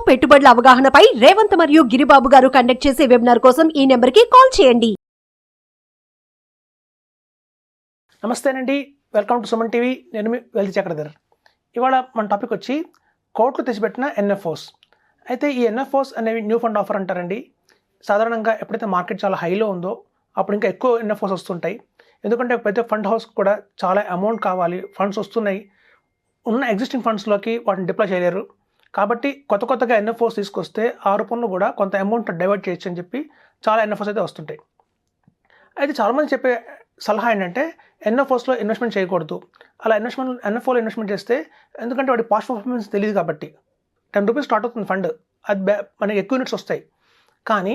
పెట్టుబడుల అవగాహనపై రేవంత్ మరియు గిరిబాబు గారు కండక్ట్ చేసే వెబినార్ కోసం ఈ నెంబర్కి కాల్ చేయండి. నమస్తేనండి, వెల్కమ్ టు సుమన్ టీవీ. నేను మీ వెల్తీ చక్రధర్. ఇవాళ మన టాపిక్ వచ్చి కోర్టులు తెచ్చిపెట్టిన ఎన్ఎఫ్ఓస్. అయితే ఈ ఎన్ఎఫ్ఓస్ అనేవి న్యూ ఫండ్ ఆఫర్ అంటారండి. సాధారణంగా ఎప్పుడైతే మార్కెట్ చాలా హైలో ఉందో అప్పుడు ఇంకా ఎక్కువ ఎన్ఎఫ్ఓస్ వస్తుంటాయి. ఎందుకంటే ప్రతి ఫండ్ హౌస్ కూడా చాలా అమౌంట్ కావాలి, ఫండ్స్ వస్తున్నాయి, ఉన్న ఎగ్జిస్టింగ్ ఫండ్స్లోకి వాటిని డిప్లాయ్ చేయలేరు. కాబట్టి కొత్తగా ఎన్ఎఫ్ఓస్ తీసుకొస్తే ఆ రూపంలో కూడా కొంత అమౌంట్ డైవర్ట్ చేయొచ్చు అని చెప్పి చాలా ఎన్ఎఫ్ఓస్ అయితే వస్తుంటాయి. అయితే చాలామంది చెప్పే సలహా ఏంటంటే ఎన్ఎఫ్ఓస్లో ఇన్వెస్ట్మెంట్ చేయకూడదు. అలా ఎన్ఎఫ్ఓలో ఇన్వెస్ట్మెంట్ చేస్తే, ఎందుకంటే వాడి పాస్ట్ పర్ఫార్మెన్స్ తెలియదు కాబట్టి. 10 రూపీస్ స్టార్ట్ అవుతుంది ఫండ్, అది మనకి ఎక్కువ యూనిట్స్ వస్తాయి. కానీ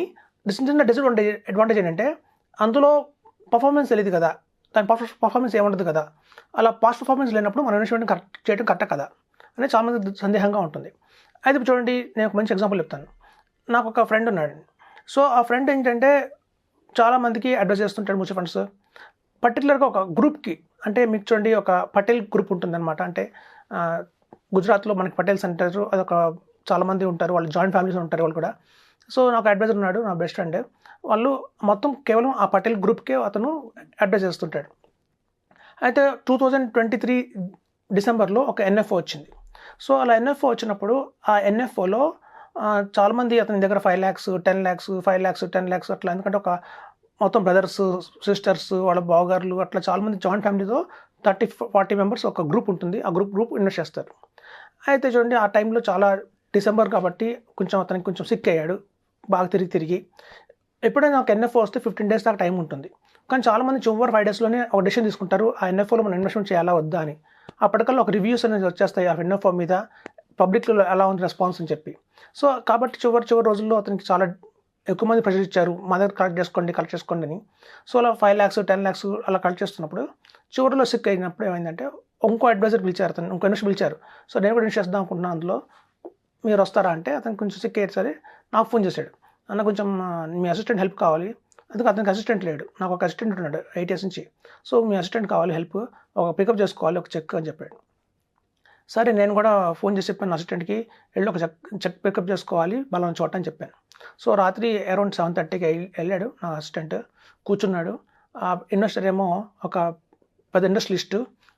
చిన్న అడ్వాంటేజ్ ఏంటంటే అందులో పర్ఫార్మెన్స్ తెలియదు కదా, దాని పర్ఫార్మెన్స్ ఏముండదు కదా. అలా పాస్ట్ పర్ఫార్మెన్స్ లేనప్పుడు మనం ఇన్వెస్ట్మెంట్ చేయడం కరెక్ట్ కదా అనేది చాలామంది సందేహంగా ఉంటుంది. అయితే చూడండి, నేను ఒక మంచి ఎగ్జాంపుల్ చెప్తాను. నాకు ఒక ఫ్రెండ్ ఉన్నాడు. సో ఆ ఫ్రెండ్ ఏంటంటే చాలామందికి అడ్వైస్ చేస్తుంటాడు మ్యూచువల్ ఫండ్స్. పర్టికులర్గా ఒక గ్రూప్కి, అంటే మీకు చూడండి ఒక పటేల్ గ్రూప్ ఉంటుందన్నమాట. అంటే గుజరాత్లో మనకి పటేల్స్ అంటారు, అదొక చాలామంది ఉంటారు, వాళ్ళు జాయింట్ ఫ్యామిలీస్ ఉంటారు వాళ్ళు కూడా. సో నాకు అడ్వైజర్ ఉన్నాడు, నా బెస్ట్ ఫ్రెండ్. వాళ్ళు మొత్తం కేవలం ఆ పటేల్ గ్రూప్కే అతను అడ్వైజ్ చేస్తుంటాడు. అయితే 2023 డిసెంబర్లో ఒక ఎన్ఎఫ్ఓ వచ్చింది. సో అలా ఎన్ఎఫ్ఓ వచ్చినప్పుడు ఆ ఎన్ఎఫ్ఓలో చాలామంది అతని దగ్గర 5 lakhs, 10 lakhs, 5 lakhs, 10 lakhs అట్లా, ఎందుకంటే ఒక మొత్తం బ్రదర్స్, సిస్టర్స్, వాళ్ళ బావగారులు అట్లా చాలామంది జాయింట్ ఫ్యామిలీతో 30-40 మెంబర్స్ ఒక గ్రూప్ ఉంటుంది. ఆ గ్రూప్ ఇన్వెస్ట్ చేస్తారు. అయితే చూడండి, ఆ టైంలో చాలా డిసెంబర్ కాబట్టి అతనికి కొంచెం సిక్ అయ్యాడు, బాగా తిరిగి. ఎప్పుడైనా ఒక ఎన్ఎఫ్ఓ వస్తే 15 days దాకా టైం ఉంటుంది. కానీ చాలామంది చివరి 5 daysలోనే ఒక డెసిషన్ తీసుకుంటారు, ఆ ఎన్ఎఫ్ఓలో మనం ఇన్వెస్ట్మెంట్ చేయాలా వద్దా అని. అప్పటికల్లా ఒక రివ్యూస్ అనేది వచ్చేస్తాయి ఆ ఎన్ఎఫ్ఓ మీద, పబ్లిక్లో ఎలా ఉంది రెస్పాన్స్ అని చెప్పి. సో కాబట్టి చివరి రోజుల్లో అతనికి చాలా ఎక్కువ మంది ప్రెషర్ ఇచ్చారు, మా దగ్గర కలెక్ట్ చేసుకోండి అని. సో అలా 5 lakhs, 10 lakhs అలా కలెక్ట్ చేస్తున్నప్పుడు చివరిలో సిక్ అయినప్పుడు ఏమైందంటే ఇంకో అడ్వైజర్ పిలిచారు, అతను ఇంకో ఇన్వెస్టర్ పిలిచారు. సో నేను కూడా ఇన్వెస్ట్ చేద్దాం అనుకుంటున్నాను, అందులో మీరు వస్తారా అంటే అతను కొంచెం సిక్ అయ్యాడు. సరే, నాకు ఫోన్ చేశాడు, అన్న కొంచెం మీ అసిస్టెంట్ హెల్ప్ కావాలి. అందుకు అతనికి అసిస్టెంట్ లేడు, నాకు ఒక అసిస్టెంట్ ఉన్నాడు 8 years నుంచి. సో మీ అసిస్టెంట్ కావాలి, హెల్ప్, ఒక పికప్ చేసుకోవాలి, ఒక చెక్ అని చెప్పాడు. సరే, నేను కూడా ఫోన్ చేసి చెప్పాను అసిస్టెంట్కి, వెళ్ళి ఒక చెక్ పికప్ చేసుకోవాలి బలం చోట అని చెప్పాను. సో రాత్రి అరౌండ్ 7:30కి వెళ్ళాడు నా అసిస్టెంట్, కూర్చున్నాడు. ఆ ఇన్వెస్టర్ ఏమో ఒక 10 ఇండస్ట్రియలిస్ట్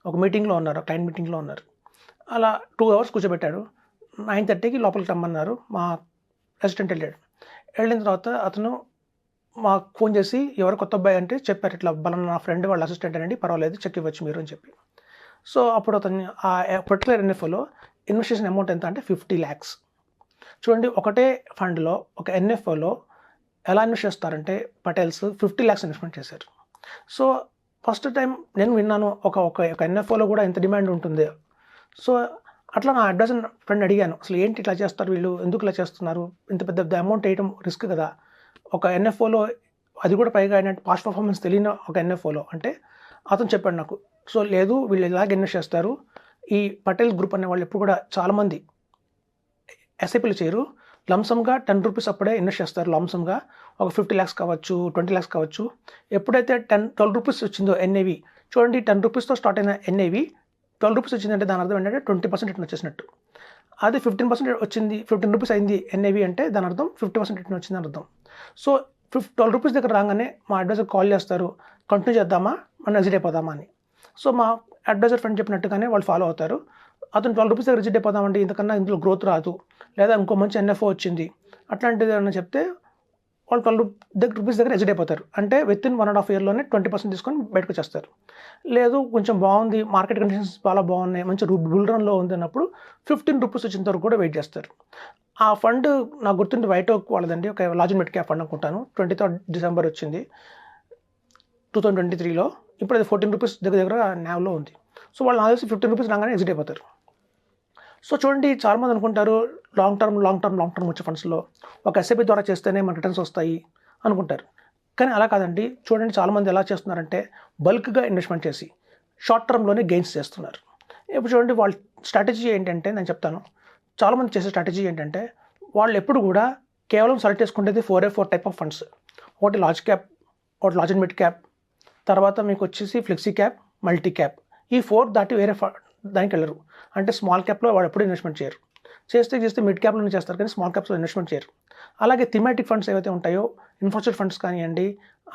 ఒక మీటింగ్లో ఉన్నారు, క్లయింట్ మీటింగ్లో ఉన్నారు. అలా 2 hours కూర్చోబెట్టాడు. 9:30కి లోపలికి రమ్మన్నారు. మా అసిస్టెంట్ వెళ్ళిన తర్వాత అతను మాకు ఫోన్ చేసి, ఎవరు కొత్త అబ్బాయి అంటే చెప్పారు, ఇట్లా బలం నా ఫ్రెండ్ వాళ్ళ అసిస్టెంట్ అండి, పర్వాలేదు చెక్ ఇవ్వచ్చు మీరు అని చెప్పి. సో అప్పుడు అతను ఆ పర్టికులర్ ఎన్ఎఫ్ఓలో ఇన్వెస్టేషన్ అమౌంట్ ఎంత అంటే 50 lakhs. చూడండి, ఒకటే ఫండ్లో ఒక ఎన్ఎఫ్ఓలో ఎలా ఇన్వెస్ట్ చేస్తారంటే పటేల్స్ 50 lakhs ఇన్వెస్ట్మెంట్ చేశారు. సో ఫస్ట్ టైం నేను విన్నాను ఒక ఎన్ఎఫ్ఓలో కూడా ఎంత డిమాండ్ ఉంటుంది. సో అట్లా నా అడ్వైజర్ ఫ్రెండ్ అడిగాను, అసలు ఏంటి ఇట్లా చేస్తారు వీళ్ళు, ఎందుకు ఇలా చేస్తున్నారు, ఇంత పెద్ద అమౌంట్ వేయడం రిస్క్ కదా ఒక ఎన్ఎఫ్ఓలో, అది కూడా పైగా ఏంటంటే పాస్ట్ పర్ఫార్మెన్స్ తెలియని ఒక ఎన్ఎఫ్ఓలో అంటే. అతను చెప్పాడు నాకు, సో లేదు వీళ్ళు ఇలాగ ఇన్వెస్ట్ చేస్తారు, ఈ పటేల్ గ్రూప్ అనే వాళ్ళు ఎప్పుడు కూడా చాలామంది ఎస్ఐపీలు చేయరు, లంసమ్గా 10 రూపీస్ అప్పుడే ఇన్వెస్ట్ చేస్తారు. లంసమ్గా ఒక 50 lakhs కావచ్చు, 20 lakhs కావచ్చు. ఎప్పుడైతే 12 రూపీస్ వచ్చిందో ఎన్ఏవి, చూడండి 10 రూపీస్తో స్టార్ట్ అయిన ఎన్ఏవి 12 రూపీస్ వచ్చిందంటే దాని అర్థం ఏంటంటే 20% రిటర్న్ వచ్చేసినట్టు. అది 15% వచ్చింది, 15 రూపీస్ అయింది ఎన్ఏవి అంటే దాని అర్థం 50% రిటర్న్ వచ్చిందని అర్థం. సో 12 రూపీస్ దగ్గర రాగానే మా అడ్వైజర్ కాల్ చేస్తారు, కంటిన్యూ చేద్దామా, మనం ఎగ్జిట్ అయిపోదామా అని. సో మా అడ్వైజర్ ఫ్రెండ్ చెప్పినట్టుగానే వాళ్ళు ఫాలో అవుతారు. అతను 12 రూపీస్ దగ్గర ఎగ్జిట్ అయిపోదామంటే ఇంతకన్నా ఇందులో గ్రోత్ రాదు, లేదా ఇంకో మంచి ఎన్ఎఫ్ఓ వచ్చింది అట్లాంటిది అని చెప్తే వాళ్ళు 12 రూపీస్ దగ్గర ఎగ్జిట్ అయిపోతారు. అంటే వితిన్ 1.5 yearలోనే 20% తీసుకొని బయటకు వచ్చేస్తారు. లేదు కొంచెం బాగుంది, మార్కెట్ కండిషన్స్ చాలా బాగున్నాయి, మంచి బుల్ రన్లో ఉంది అన్నప్పుడు 15 రూపీస్ వచ్చిన వరకు కూడా వెయిట్ చేస్తారు. ఆ ఫండ్ నాకు గుర్తుండి వైట్ ఓక్ వాళ్ళదండి, ఒక లార్జ్ మిడ్ క్యాప్ ఫండ్ అనుకుంటాను. 23rd December వచ్చింది 2023లో. ఇప్పుడు అది 14 రూపీస్ దగ్గర నావ్లో ఉంది. సో వాళ్ళు నాకు తెలిసి 15 రూపీస్ రాగానే ఎగ్జిట్ అయిపోతారు. సో చూడండి, చాలామంది అనుకుంటారు లాంగ్ టర్మ్ మ్యూచువల్ ఫండ్స్లో ఒక ఎస్ఐపి ద్వారా చేస్తేనే మన రిటర్న్స్ వస్తాయి అనుకుంటారు. కానీ అలా కాదండి. చూడండి, చాలామంది ఎలా చేస్తున్నారంటే బల్క్గా ఇన్వెస్ట్మెంట్ చేసి షార్ట్ టర్మ్లోనే గెయిన్స్ చేస్తున్నారు. ఇప్పుడు చూడండి, వాళ్ళ స్ట్రాటజీ ఏంటంటే నేను చెప్తాను. చాలామంది చేసే స్ట్రాటజీ ఏంటంటే వాళ్ళు ఎప్పుడు కూడా కేవలం సెలెక్ట్ చేసుకునేది 4 టైప్ ఆఫ్ ఫండ్స్. ఒకటి లార్జ్ క్యాప్, ఒకటి లార్జ్ అండ్ మిడ్ క్యాప్, తర్వాత మీకు వచ్చేసి ఫ్లెక్సీ క్యాప్, మల్టీ క్యాప్. ఈ 4 దాటి వేరే దానికి వెళ్ళరు. అంటే స్మాల్ క్యాప్లో వాడు ఎప్పుడు ఇన్వెస్ట్మెంట్ చేయరు. చేస్తే మిడ్ క్యాప్లోనే చేస్తారు కానీ స్మాల్ క్యాప్స్లో ఇన్వెస్ట్మెంట్ చేయరు. అలాగే థీమాటిక్ ఫండ్స్ ఏవైతే ఉంటాయో ఇన్ఫ్రాస్ట్రక్చర్ ఫండ్స్ కానివ్వండి,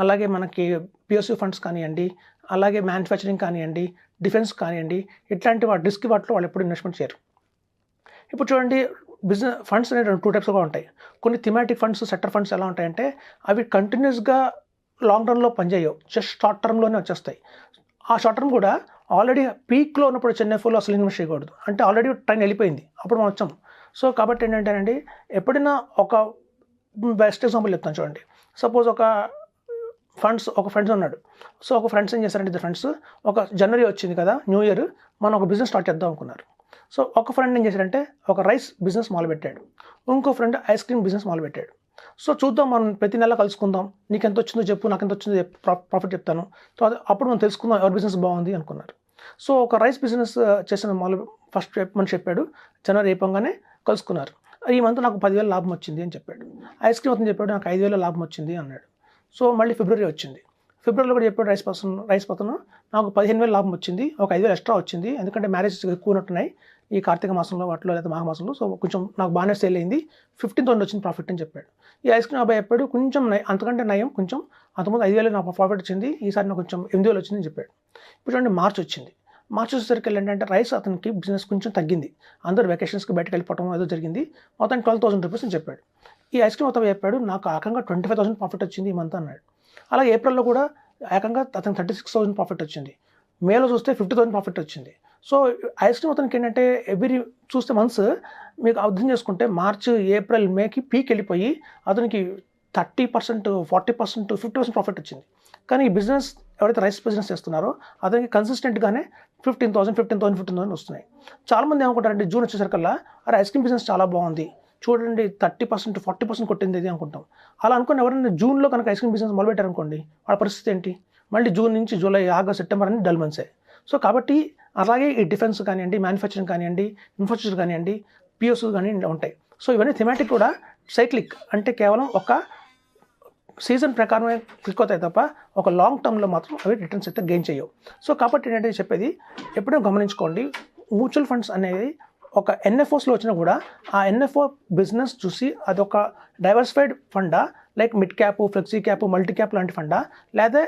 అలాగే మనకి పిఎస్యూ ఫండ్స్ కానివ్వండి, అలాగే మ్యానుఫ్యాక్చరింగ్ కానివ్వండి, డిఫెన్స్ కానివ్వండి, ఇట్లాంటి రిస్క్ వాటిలో వాళ్ళు ఎప్పుడు ఇన్వెస్ట్మెంట్ చేయరు. ఇప్పుడు చూడండి, బిజినెస్ ఫండ్స్ అనేవి 2 టైప్స్గా ఉంటాయి. కొన్ని థీమాటిక్ ఫండ్స్, సెక్టర్ ఫండ్స్ ఎలా ఉంటాయంటే అవి కంటిన్యూస్గా లాంగ్ రన్లో పనిచేయవు, జస్ట్ షార్ట్ టర్మ్లోనే వచ్చేస్తాయి. ఆ షార్ట్ టర్మ్ కూడా ఆల్రెడీ పీక్లో ఉన్నప్పుడు చెన్నైఫ్లో అసలు ఇన్వెస్ట్ చేయకూడదు, అంటే ఆల్రెడీ ట్రైన్ వెళ్ళిపోయింది, అప్పుడు మనం వచ్చాం. సో కాబట్టి ఏంటంటేనండి, ఎప్పుడైనా ఒక బెస్ట్ ఎగ్జాంపుల్ చెప్తాను చూడండి. సపోజ్ ఒక ఫ్రెండ్స్ ఉన్నాడు. సో ఒక ఫ్రెండ్స్ ఏం చేశారంటే, ఇద్దరు ఫ్రెండ్స్ ఒక జనవరి వచ్చింది కదా, న్యూ ఇయర్, మనం ఒక బిజినెస్ స్టార్ట్ చేద్దాం అనుకున్నారు. సో ఒక ఫ్రెండ్ ఏం చేశారంటే ఒక రైస్ బిజినెస్ మొదలుపెట్టాడు, ఇంకో ఫ్రెండ్ ఐస్ క్రీమ్ బిజినెస్ మొదలుపెట్టాడు. సో చూద్దాం, మనం ప్రతి నెల కలుసుకుందాం, నీకు ఎంత వచ్చిందో చెప్పు, నాకు ఎంత వచ్చిందో ప్రాఫిట్ చెప్తాను, తర్వాత అప్పుడు మనం తెలుసుకుందాం ఎవరి బిజినెస్ బాగుంది అనుకున్నారు. సో ఒక రైస్ బిజినెస్ చేసిన ఫస్ట్ మనిషి చెప్పాడు, జనవరి అయిపోగానే కలుసుకున్నారు. ఈ మంత్ నాకు 10,000 లాభం వచ్చింది అని చెప్పాడు. ఐస్ క్రీమ్ అతను చెప్పాడు, నాకు 5,000 లాభం వచ్చింది అన్నాడు. సో మళ్ళీ ఫిబ్రవరి వచ్చింది, ఫిబ్రవరిలో కూడా చెప్పాడు రైస్ పతను నాకు 15,000 లాభం వచ్చింది, ఒక 5,000 ఎక్స్ట్రా వచ్చింది, ఎందుకంటే మ్యారేజెస్ ఎక్కువ ఉన్నట్టున్నాయి ఈ కార్తీక మాసంలో వాటిలో లేదా మాఘ మాసంలో, సో కొంచెం నాకు బాగానే సేల్ అయింది, 15,000 వచ్చింది ప్రాఫిట్ అని చెప్పాడు. ఈ ఐస్ క్రీమ్ అబ్బాయి చెప్పాడు, కొంచెం అంతకంటే నయం, కొంచెం అంతకుముందు 5,000 నాకు ప్రాఫిట్ వచ్చింది, ఈసారి నాకు కొంచెం 8,000 వచ్చింది అని చెప్పాడు. ఇప్పుడు చూడండి, మార్చి వచ్చింది, మార్చి వచ్చేసరికి ఏంటంటే రైస్ అతనికి బిజినెస్ కొంచెం తగ్గింది, అందరూ వెకేషన్స్కి బయటకు వెళ్ళిపోవడం ఏదో జరిగింది, మొత్తం 12,000 రూపీస్ అని చెప్పాడు. ఈ ఐస్ క్రీమ్ మొత్తం చెప్పాడు, నాకు ఏకంగా 25,000 ప్రాఫిట్ వచ్చింది ఈ మంత్ అన్నాడు. అలాగే ఏప్రిల్లో కూడా ఏకంగా అతనికి 36,000 ప్రాఫిట్ వచ్చింది, మేలో చూస్తే 50,000 ప్రాఫిట్ వచ్చింది. సో ఐస్ క్రీమ్ అతనికి ఏంటంటే ఎవ్రీ చూస్తే మంత్స్ మీకు అర్థం చేసుకుంటే మార్చ్, ఏప్రిల్, మేకి పీక్ వెళ్ళిపోయి అతనికి 30%, 40%, 50% ప్రాఫిట్ వచ్చింది. కానీ ఈ బిజినెస్ ఎవరైతే రైస్ బిజినెస్ చేస్తున్నారో అతనికి కన్సిస్టెంట్గానే 15,000 వస్తున్నాయి. చాలామంది ఏమనుకుంటారంటే జూన్ వచ్చేసరికల్లా అరే ఐస్ క్రీమ్ బిజినెస్ చాలా బాగుంది, చూడండి 30%, 40% కొట్టింది ఇది అనుకుంటాం. అలా అనుకుని ఎవరైనా జూన్లో కనుక ఐస్ క్రీమ్ బిజినెస్ మొదలుపెట్టారనుకోండి, వాళ్ళ పరిస్థితి ఏంటి? మళ్ళీ జూన్ నుంచి జూలై, ఆగస్ట్, సెప్టెంబర్ అని డల్ మంత్సే. సో కాబట్టి అలాగే ఈ డిఫెన్స్ కానివ్వండి, మ్యానుఫ్యాక్చరింగ్ కానివ్వండి, ఇన్ఫ్రాస్ట్రక్చర్ కానివ్వండి, పిఎస్యూ కానివ్వండి ఉంటాయి. సో ఇవన్నీ థెమాటిక్ కూడా సైక్లిక్, అంటే కేవలం ఒక సీజన్ ప్రకారమే క్లిక్ అవుతాయి తప్ప ఒక లాంగ్ టర్మ్లో మాత్రం అవి రిటర్న్స్ అయితే గెయిన్ చేయవు. సో కాబట్టి ఏంటంటే చెప్పేది ఎప్పుడూ గమనించుకోండి, మ్యూచువల్ ఫండ్స్ అనేది ఒక ఎన్ఎఫ్ఓస్లో వచ్చినా కూడా ఆ ఎన్ఎఫ్ఓ బిజినెస్ చూసి అదొక diversified funda, like mid cap, flexi cap, multi cap లాంటి ఫండా, లేదా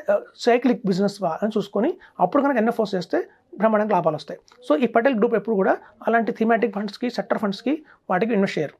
సైక్లిక్ బిజినెస్ అని చూసుకొని అప్పుడు కనుక ఎన్ఎఫ్ఓస్ చేస్తే బ్రహ్మాండంగా లాభాలు వస్తాయి. సో ఈ పటేల్ గ్రూప్ ఎప్పుడు కూడా అలాంటి థీమాటిక్ ఫండ్స్కి, సెక్టర్ ఫండ్స్కి వాటికి ఇన్వెస్ట్ చేయరు.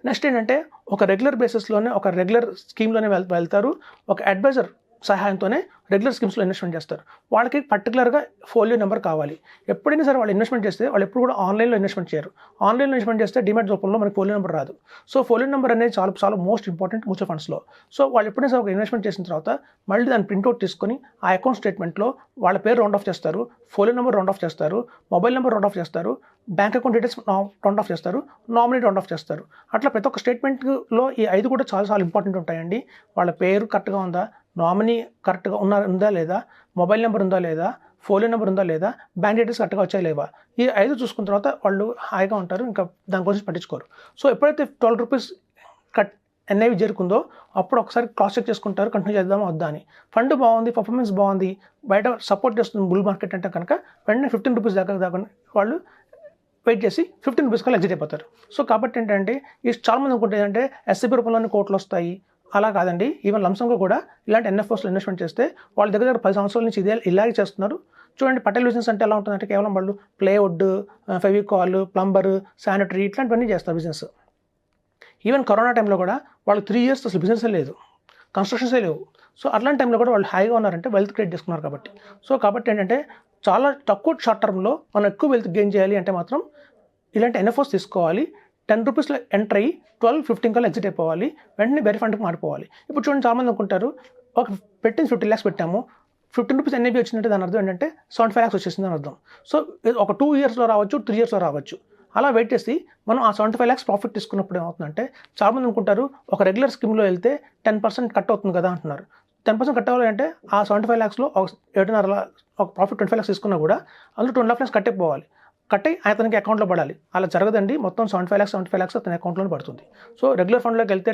నెక్స్ట్ ఏంటంటే ఒక రెగ్యులర్ బేసిస్లోనే ఒక రెగ్యులర్ స్కీమ్లోనే వెళ్తారు, ఒక అడ్వైజర్ సహాయంతోనే రెగ్యులర్ స్కీమ్స్లో ఇన్వెస్ట్మెంట్ చేస్తారు. వాళ్ళకి పర్టికులర్గా ఫోలియో నెంబర్ కావాలి. ఎప్పుడైనా సరే వాళ్ళు ఇన్వెస్ట్మెంట్ చేస్తే వాళ్ళు ఎప్పుడు కూడా ఆన్లైన్లో ఇన్వెస్ట్మెంట్ చేయరు. ఆన్లైన్లో ఇన్వెస్ట్మెంట్ చేస్తే డిమాట్ రూపంలో మనకి ఫోలియో నెంబర్ రాదు. సో ఫోలియో నెంబర్ అనేది చాలా చాలా మోస్ట్ ఇంపార్టెంట్ మ్యూచువల్ ఫండ్స్లో. సో వాళ్ళు ఎప్పుడైనా సరే ఒక ఇన్వెస్ట్మెంట్ చేసిన తర్వాత మళ్ళీ దాన్ని ప్రింట్అవుట్ తీసుకొని ఆ అకౌంట్ స్టేట్మెంట్లో వాళ్ళ పేరు రౌండ్ ఆఫ్ చేస్తారు, ఫోలియో నెంబర్ రౌండ్ ఆఫ్ చేస్తారు, మొబైల్ నెంబర్ రౌండ్ ఆఫ్ చేస్తారు, bank account details round of చేస్తారు, నామినీ రౌండ్ ఆఫ్ చేస్తారు. అట్లా ప్రతి ఒక్క స్టేట్మెంట్లో ఈ 5 కూడా చాలా చాలా ఇంపార్టెంట్ ఉంటాయండి. వాళ్ళ పేరు కరెక్ట్గా ఉందా, నామినీ కరెక్ట్గా ఉందా లేదా, మొబైల్ నెంబర్ ఉందా లేదా, ఫోలియో నెంబర్ ఉందా లేదా, బ్యాంక్ డీటెయిల్స్ కరెక్ట్గా వచ్చాయి లేవా, ఈ 5 చూసుకున్న తర్వాత వాళ్ళు హాయిగా ఉంటారు, ఇంకా దాని గురించి పట్టించుకోరు. సో ఎప్పుడైతే 12 రూపీస్ కట్ ఎన్ఐవి చేరుకుందో అప్పుడు ఒకసారి క్రాస్ చెక్ చేసుకుంటారు, కంటిన్యూ చేద్దామా వద్దా అని. ఫండ్ బాగుంది, పర్ఫార్మెన్స్ బాగుంది, బయట సపోర్ట్ చేస్తుంది బుల్ మార్కెట్ అంటే కనుక వెంటనే 15 రూపీస్ దాకా వాళ్ళు వెయిట్ చేసి 15 రూపీస్ కల్లా ఎగ్జిట్ అయిపోతారు. సో కాబట్టి ఏంటంటే ఈ చాలామంది అనుకుంటే ఏంటంటే ఎస్ఐపి రూపంలోనే కోట్లు వస్తాయి, అలా కాదండి. ఈవెన్ లంసంగా కూడా ఇలాంటి ఎన్ఎఫ్ఓస్లో ఇన్వెస్ట్మెంట్ చేస్తే వాళ్ళ దగ్గర 10 సంవత్సరాల నుంచి ఇలాగే చేస్తున్నారు. చూడండి, పటేల్ బిజినెస్ అంటే ఎలా ఉంటుందంటే కేవలం వాళ్ళు ప్లేవుడ్, ఫెవికాల్, ప్లంబర్, శానిటరీ ఇట్లాంటివన్నీ చేస్తారు బిజినెస్. ఈవెన్ కరోనా టైంలో కూడా వాళ్ళు 3 years అసలు బిజినెసే లేదు, కన్స్ట్రక్షన్సే లేవు. సో అట్లాంటి టైంలో కూడా వాళ్ళు హాయిగా ఉన్నారంటే వెల్త్ క్రియేట్ చేసుకున్నారు కాబట్టి. సో కాబట్టి ఏంటంటే చాలా తక్కువ షార్ట్ టర్మ్లో మనం ఎక్కువ వెల్త్ గెయిన్ చేయాలి అంటే మాత్రం ఇలాంటి ఎన్ఎఫ్ఓస్ తీసుకోవాలి. 10 రూపీస్లో ఎంటర్ అయ్యి 12-15 కల్లా ఎగ్జిట్ అయిపోవాలి, వెంటనే బెరీ ఫండ్కి మారిపోవాలి. ఇప్పుడు చూడండి, చాలామంది అనుకుంటారు ఒక పెట్టింది 50 lakhs పెట్టాము, 15 రూపీస్ ఎన్ఐబి వచ్చిందంటే దాని అర్థం ఏంటంటే 75 lakhs వచ్చేసింది అని అర్థం. సో ఒక 2 yearsలో రావచ్చు, 3 yearsలో రావచ్చు. అలా వెయిట్ చేసి మనం ఆ 75 lakhs ప్రాఫిట్ తీసుకున్నప్పుడు ఏమవుతుందంటే చాలామంది అనుకుంటారు ఒక రెగ్యులర్ స్కీమ్లో వెళ్తే 10% కట్ అవుతుంది కదా అంటున్నారు. 10% కట్ అవ్వాలంటే ఆ 75 lakhsలో 7.5 ఒక ప్రాఫిట్ 25 lakhs తీసుకున్నా కూడా అందులో 2.5 lakhs కట్టేపోవాలి. కట్ అయ్యి అతనికి అకౌంట్లో పడాలి. అలా జరగదండి. మొత్తం 75 lakhs అతని అకౌంట్లోనే పడుతుంది. సో రెగ్యులర్ ఫండ్లోకి వెళ్తే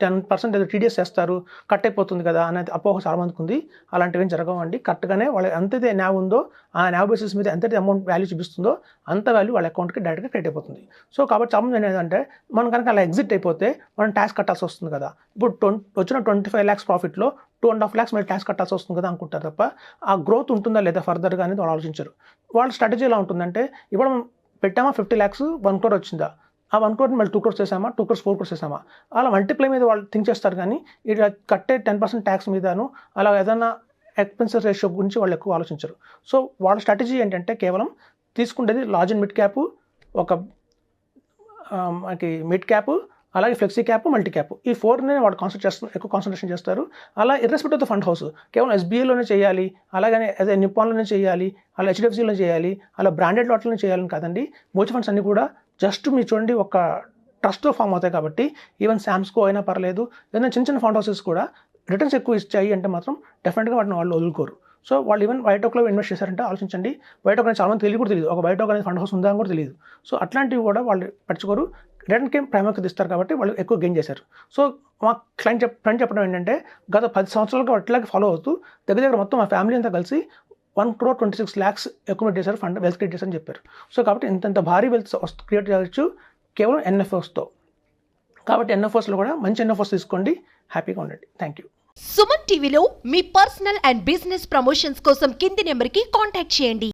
10% ఏదో టీడీఎస్ చేస్తారు, కట్ అయిపోతుంది కదా అనేది అపోహ చాలా మందికి ఉంది. అలాంటివి ఏం జరగవండి. కరెక్ట్గానే వాళ్ళు ఎంతైతే న్యావ్ ఉందో ఆ న్యావ్ బేసిస్ మీద ఎంతైతే అమౌంట్ వాల్యూ చూపిస్తుందో అంత వాల్యూ వాళ్ళ అకౌంట్కి డైరెక్ట్గా క్రెడిట్ అయిపోతుంది. సో కాబట్టి చాలా మంది ఏంటంటే మనం కనుక అలా ఎగ్జిట్ అయిపోతే మనం ట్యాక్స్ కట్టాల్సి వస్తుంది కదా. ఇప్పుడు వచ్చిన 25 lakhs ప్రాఫిట్లో 2.5 lakhs మళ్ళీ ట్యాక్స్ కట్టాల్సి వస్తుంది కదా అనుకుంటారు తప్ప ఆ గ్రోత్ ఉంటుందా లేదా ఫర్దర్గా అనేది వాళ్ళు ఆలోచించరు. వాళ్ళ స్ట్రాటజీ ఎలా ఉంటుందంటే ఇప్పుడు మనం పెట్టామా 50 lakhs 1 crore వచ్చిందా, ఆ 1 crore మళ్ళీ 2 crores చేసామా, 2 crores 4 crores చేసామా, అలా మల్టిప్లై మీద వాళ్ళు థింక్ చేస్తారు. కానీ ఇలా కట్టే 10% ట్యాక్స్ మీదను అలా ఏదైనా ఎక్స్పెన్సెస్ రేషియో గురించి వాళ్ళు ఎక్కువ ఆలోచించరు. సో వాళ్ళ స్ట్రాటజీ ఏంటంటే కేవలం తీసుకుంటేది లార్జ్ అండ్ మిడ్ క్యాప్, ఒక మనకి మిడ్ క్యాప్, అలాగే ఫ్లెక్సీ క్యాప్, మల్టీ క్యాప్, ఈ 4నే వాళ్ళు ఎక్కువ కాన్సన్ట్రేషన్ చేస్తారు. అలా irrespective of the fund house కేవలం ఎస్బీఐలోనే చేయాలి, అలాగనే అదే నిప్పాన్లోనే చేయాలి, అలా హెచ్డిఎఫ్సిలో చేయాలి, అలా బ్రాండెడ్ వాటిలోనే చేయాలని కాదండి. మ్యూచువల్ ఫండ్స్ అన్నీ కూడా జస్ట్ మీరు చూడండి ఒక ట్రస్ట్లో ఫామ్ అవుతాయి కాబట్టి ఈవెన్ శామ్స్కో అయినా పర్లేదు, ఏదైనా చిన్న చిన్న ఫండ్ హౌసెస్ కూడా రిటర్న్స్ ఎక్కువ ఇచ్చాయి అంటే మాత్రం డెఫినెట్గా వాటిని వాళ్ళు వదులుకోరు. సో వాళ్ళు ఈవెన్ వైటోక్లో ఇన్వెస్ట్ చేశారంటే ఆలోచించండి. వైటోక్ అనేది చాలా మంది తెలియదు కూడా తెలియదు, ఒక వైటోక్ అనేది ఫండ్ హౌస్ ఉందా అని కూడా తెలియదు. సో అట్లాంటివి కూడా వాళ్ళు పట్టించుకోరు. రిటర్న్కి ప్రాముఖ్యత ఇస్తారు కాబట్టి వాళ్ళు ఎక్కువ గెయిన్ చేశారు. సో మా ఫ్రెండ్ చెప్పడం ఏంటంటే గత 10 సంవత్సరాలుగా అట్లాగే ఫాలో అవుతూ దగ్గర మొత్తం మా ఫ్యామిలీ అంతా కలిసి 1.26 crore అక్యుములేట్ చేశారు, ఫండ్ వెల్త్ క్రియేట్ చేశారని చెప్పారు. సో కాబట్టి ఇంత భారీ వెల్త్ క్రియేట్ చేయవచ్చు కేవలం ఎన్ఎఫ్ఓస్తో. కాబట్టి ఎన్ఎఫ్ఓస్లో కూడా మంచి ఎన్ఎఫ్ఓస్ తీసుకోండి, హ్యాపీగా ఉండండి. Thank you. సుమన్ టీవీలో మీ పర్సనల్ అండ్ బిజినెస్ ప్రమోషన్స్ కోసం కింది నెంబర్కి కాంటాక్ట్ చేయండి.